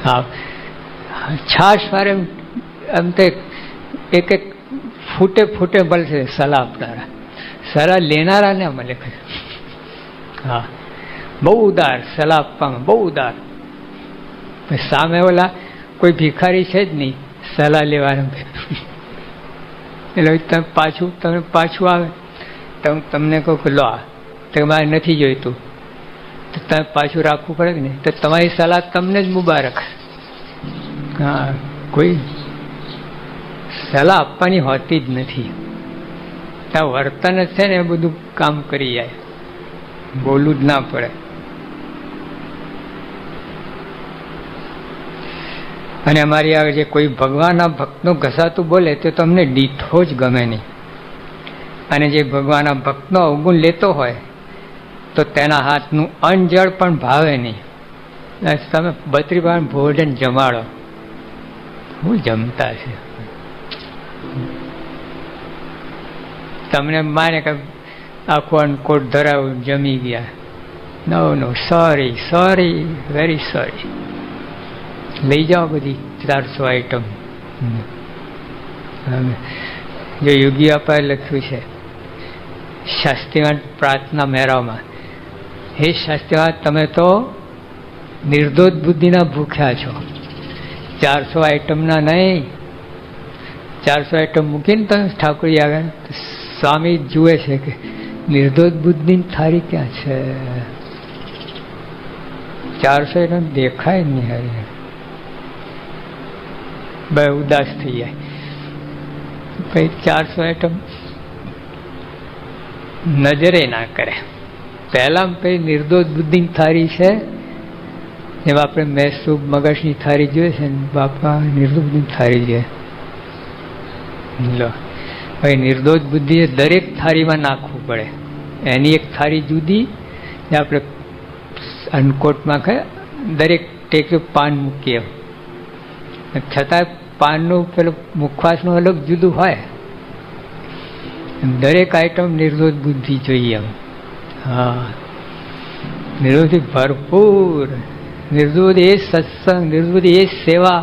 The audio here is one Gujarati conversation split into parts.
હા, છાશ મારે એમ તો એક એક ફૂટે ફૂટે મળશે સલાહ આપનારા, સલાહ લેનારાને મળે. હા, બહુ ઉદાર સલાહ આપવામાં, બહુ ઉદાર. સામે ઓલા કોઈ ભિખારી છે જ નહીં સલાહ લેવાનું. એટલે તમે પાછું આવે તો તમને કહું કે લો તમારે નથી જોઈતું તો તમે પાછું રાખવું પડે ને, તો તમારી સલાહ તમને જ મુબારક. હા, કોઈ સલાહ આપવાની હોતી જ નથી. ત્યાં વર્તન જ છે ને એ બધું કામ કરી જાય, બોલવું જ ના પડે. અને અમારી આવે જે કોઈ ભગવાનના ભક્તનું ઘસાતું બોલે તો તમને દીઠો જ ગમે નહીં, અને જે ભગવાનના ભક્તનો અવગુણ લેતો હોય તો તેના હાથનું અનજળ પણ ભાવે નહીં. તમે 32 ભોજન જમાડો, હું જમતા છે. તમને માને કે આખું અનકોટ ધરાવું જમી ગયા, નો સોરી વેરી સોરી, લઈ જાઓ બધી 400 આઈટમ. જો યોગી અપાએ લખ્યું છે શાસ્ત્રીવાન પ્રાર્થના મેરામાં, હે શાસ્ત્રીવાન તમે તો નિર્દોષ બુદ્ધિના ભૂખ્યા છો, 400 આઈટમના નહીં. 400 આઈટમ મૂકીને તમે ઠાકોરજી આગળ સ્વામી જુએ છે કે નિર્દોષ બુદ્ધિની થાળી ક્યાં છે. 400 આઈટમ દેખાય નહીં, હારી બે ઉદાસ થઈ જાય. પછી 400 આઈટમ નજરે ના કરે. પહેલા પછી નિર્દોષ બુદ્ધિની થાળી છે, જેમ આપણે મૈસૂબ મગજની થાળી જોઈએ છે ને, બાપા નિર્દોષ બુદ્ધિની થાળી છે. લો હવે નિર્દોષ બુદ્ધિ દરેક થાળીમાં નાખવું પડે. એની એક થાળી જુદી, આપણે અન્નકોટમાં દરેક ટેકે પાન મૂકીએ, છતાં પાનનું પેલું મુખવાસનું અલગ જુદું હોય. દરેક આઈટમ નિર્દોષ બુદ્ધિ જોઈએ એમ. હા, નિર્દોષથી ભરપૂર. નિર્દોષ એ સત્સંગ, નિર્દોષ એ સેવા,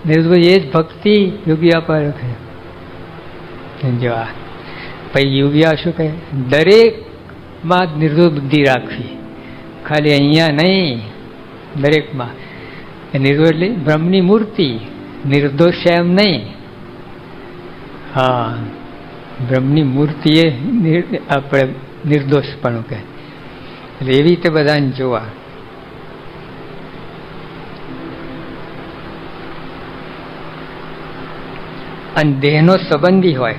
નિર્દોષ એ જ ભક્તિ. યોગી પર રખે જો આ પછી યોગીયા શું કહે, દરેકમાં નિર્દોષ બુદ્ધિ રાખવી, ખાલી અહીંયા નહીં, દરેકમાં. નિર્દોષ એટલે બ્રહ્મની મૂર્તિ, નિર્દોષ એમ નહીં. હા, બ્રહ્મની મૂર્તિ એ આપણે નિર્દોષપણું કહે. એટલે એવી રીતે બધાને જોવા. અને દેહનો સંબંધી હોય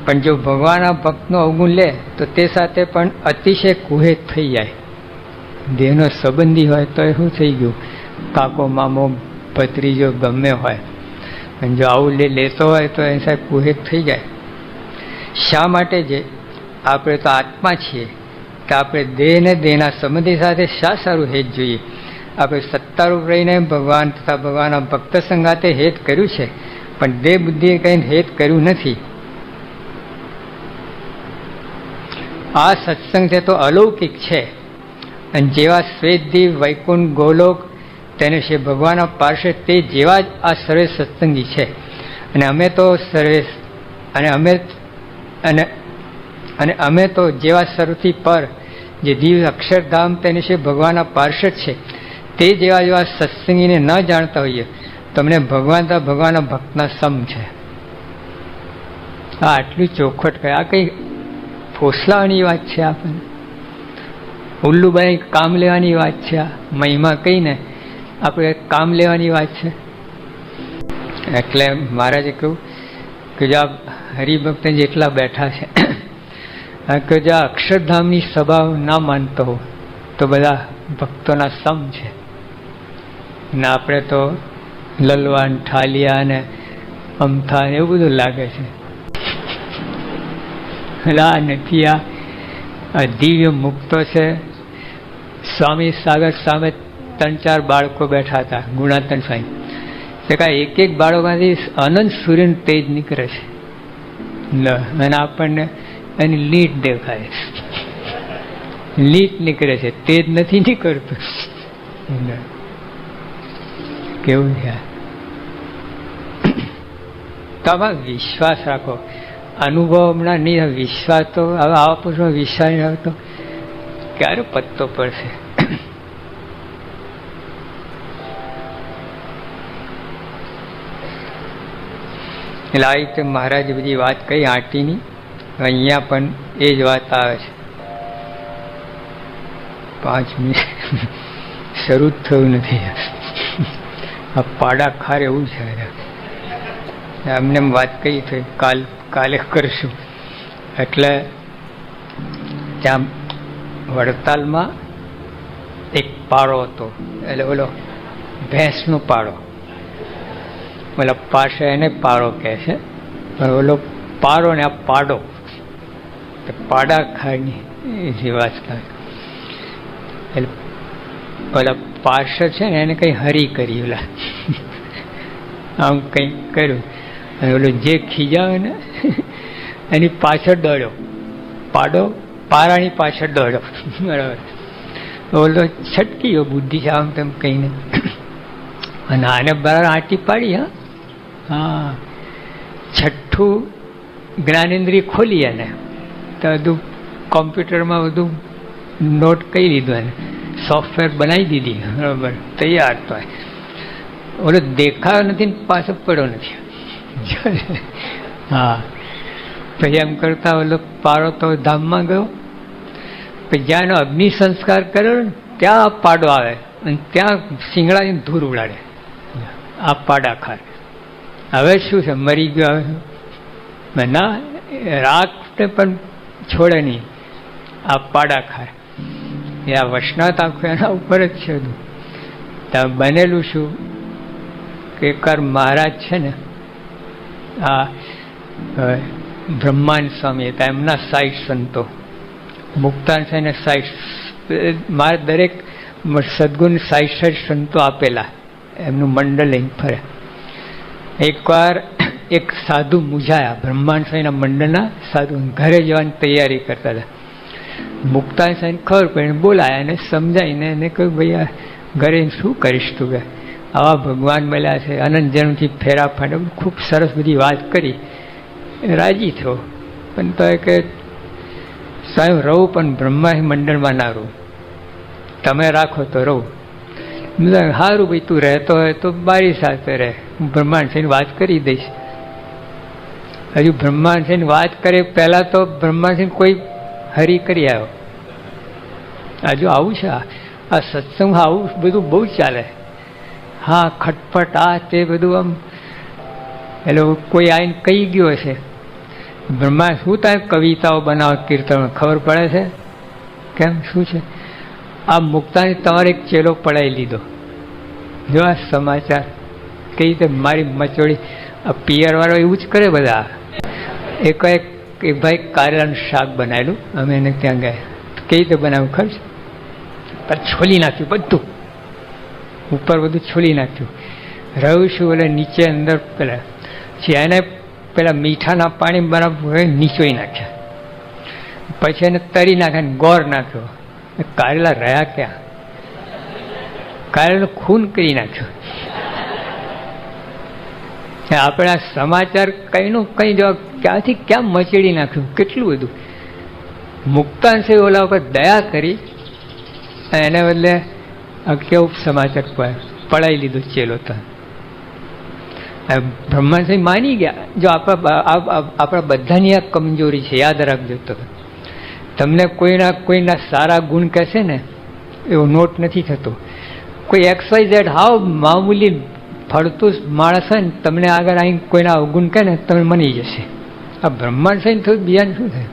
પણ જો ભગવાનના ભક્તનો અવગુણ લે તો તે સાથે પણ અતિશય કુહેત થઈ જાય. દેહનો સંબંધી હોય તો એ શું થઈ ગયું, કાકો મામો ભત્રીજો ગમે હોય, અને જો આવું લેતો હોય તો એ સાહેબ કુહેત થઈ જાય. શા માટે? જે આપણે તો આત્મા છીએ કે આપણે દેહ ને દેહના સંબંધી સાથે શા સારું હેત જોઈએ. આપણે સત્તારૂપ રહીને ભગવાન તથા ભગવાનના ભક્ત સંગાતે હેત કર્યું છે, પણ દેહ બુદ્ધિએ કંઈ હેત કર્યું નથી. આ સત્સંગ છે તો અલૌકિક છે, અને જેવા શ્વેતદીપ વૈકુંઠ ગોલોક તેને છે ભગવાનના પાર્ષદ, તે જેવા જ આ સર્વે સત્સંગી છે. અને અમે તો સર્વે અને અમે તો જેવા સર્વથી પર જે દિવ્ય અક્ષરધામ તેને છે ભગવાનના પાર્ષદ છે, તે જેવા સત્સંગીને ન જાણતા હોઈએ તમને ભગવાનના ભક્તના સમ છે. આ આટલું ચોખવટ કહે. આ કઈ ફોસલાવાની વાત છે, આપણને ઉલ્લુભાઈ કામ લેવાની વાત છે. આ મહિમા કહીને આપણે કામ લેવાની વાત છે. એટલે મહારાજે કહ્યું કે જો આ હરિભક્ત જેટલા બેઠા છે કે જો આ અક્ષરધામની સભા ના માનતો હો તો બધા ભક્તોના સમ છે ને આપણે તો લલવાન ઠાલિયા ને અમથા ને એવું બધું લાગે છે. આ નથી, આ દિવ્ય મુક્તો છે. સ્વામી સાગર સામે 3-4 બાળકો બેઠા હતા, ગુણાતન સ્વામી. એક એક બાળકમાંથી અનંત સૂર્યનું તેજ નીકળે છે, અને આપણને એની લીટ દેખાય, લીટ નીકળે છે, તેજ નથી નીકળતું. કેવું છે. તો આમાં વિશ્વાસ રાખો. અનુભવ હમણાં નહીં, વિશ્વાસ તો હવે આવા પુરુષમાં વિશ્વાસ નહીં આવતો ક્યારે પત્તો પડશે. એટલે આ રીતે મહારાજે બધી વાત કહી આંટીની. અહીંયા પણ એ જ વાત આવે છે. 5 મિનિટ શરૂ જ થયું નથી. આ પાડા ખાર એવું છે. એમને વાત કહી તો કાલે કરશું. એટલે ત્યાં વડતાલમાં એક પાડો હતો. એટલે ઓલો ભેંસનો પાડો, ઓલા પાસે એને પાડો કહે છે, પણ ઓલો પાડો ને આ પાડો પાડા ખાની જે વાત કરે. એટલે ઓલા પાસ છે ને એને કઈ હરી કરી, ઓલા આમ કંઈક કર્યું, અને ઓલો જે ખીજાવે ને એની પાછળ દોડ્યો. પાડો પારાની પાછળ દોડ્યો. બરાબર. ઓલો છટકી ગયો બુદ્ધિ છે આમ તેમ કહીને, અને આને બરાબર આંટી પાડી. હા, છઠ્ઠું જ્ઞાનેન્દ્રિય ખોલી એને તો બધું કોમ્પ્યુટરમાં બધું નોટ કરી લીધું, એને સોફ્ટવેર બનાવી દીધી. બરાબર, તૈયાર. તો ઓલો દેખાયો નથી, પાછો પડ્યો નથી. હા, પછી એમ કરતા ઓલો પાડો તો ધામમાં ગયો. પછી જ્યાં એનો અગ્નિ સંસ્કાર કર્યો ને ત્યાં પાડો આવે અને ત્યાં શિંગડાની ધૂળ ઉડાડે. આ પાડા ખાર હવે શું છે, મરી ગયો. હવે ના, રાખને પણ છોડે નહીં. આ પાડા ખાર એ આ વૈષ્ણવ આખું એના ઉપર જ છે બધું. ત્યાં બનેલું શું કે એકવાર મહારાજ છે ને, આ બ્રહ્માંડ સ્વામી હતા, એમના 60 સંતો મુક્તાન છે ને 60, મારે દરેક સદગુણ 60 સંતો આપેલા, એમનું મંડળ લઈને ફરે. એકવાર એક સાધુ મૂંઝાયા, બ્રહ્માંડ સ્વામીના મંડળના સાધુ ઘરે જવાની તૈયારી કરતા હતા. મુક્તાન સ્વામીને ખબર પડીને બોલાયા અને સમજાવીને એને કહ્યું, ભાઈ આ ઘરે શું કરીશ તું, કે આવા ભગવાન મળ્યા છે, અનંત જન્મથી ફેરા ફાટે, ખૂબ સરસ બધી વાત કરી. રાજી થયો, પણ તો કે સ્વયં રહું પણ બ્રહ્મા મંડળમાં ના રહું, તમે રાખો તો રહું. સારું ભાઈ, તું રહેતો હોય તો મારી સાથે રહે, હું બ્રહ્માંડ થઈને વાત કરી દઈશ. હજુ બ્રહ્માંડ થઈને વાત કરે પહેલા તો બ્રહ્માંડ થઈને કોઈ હરી કરી આવ્યો. હજુ આવું છે, આ સત્સંગ આવું બધું બહુ ચાલે. હા, ખટપટ આ તે બધું આમ. એટલે કોઈ આવીને કહી ગયો છે, બ્રહ્મા શું થાય કવિતાઓ બનાવો, કીર્તન, ખબર પડે છે કેમ શું છે. આ મુક્તાને તમારે એક ચેલો પડાવી લીધો. જો આ સમાચાર કઈ રીતે મારી મચોડી. આ પિયરવાળો એવું જ કરે બધા. એક ભાઈ કારેલાનું શાક બનાવેલું, અમે એને ત્યાં ગયા. કઈ રીતે બનાવ્યું ખબર છે, પણ છોલી નાખ્યું બધું, ઉપર બધું છોલી નાખ્યું. રહ્યું શું, એટલે નીચે અંદર પેલા એને પેલા મીઠાના પાણી બરાબર નીચોઈ નાખ્યા, પછી એને તરી નાખ્યા, ગોળ નાખ્યો. કારેલા રહ્યા ક્યાં, કારેલાનું ખૂન કરી નાખ્યું. આપણે આ સમાચાર કઈનું કઈ જવાબ ક્યાંથી ક્યાં મચેડી નાખ્યું, કેટલું બધું. મુક્તાન છે ઓલા ઉપર દયા કરી, એને બદલે કેવું સમાચાર પડાવી લીધું ચેલો. તો બ્રહ્માંડ માની ગયા. જો આપણા બધાની આ કમજોરી છે, યાદ રાખજો. તો તમને કોઈના સારા ગુણ કહેશે ને એવો નોટ નથી થતો. કોઈ XYZ હાવ મામૂલી ફળતું માણસ હોય ને તમને આગળ આવીને કોઈના અવગુણ કહે ને તમે મની જશે. આ બ્રહ્માંડ છે ને થોડું બીજાને શું થાય.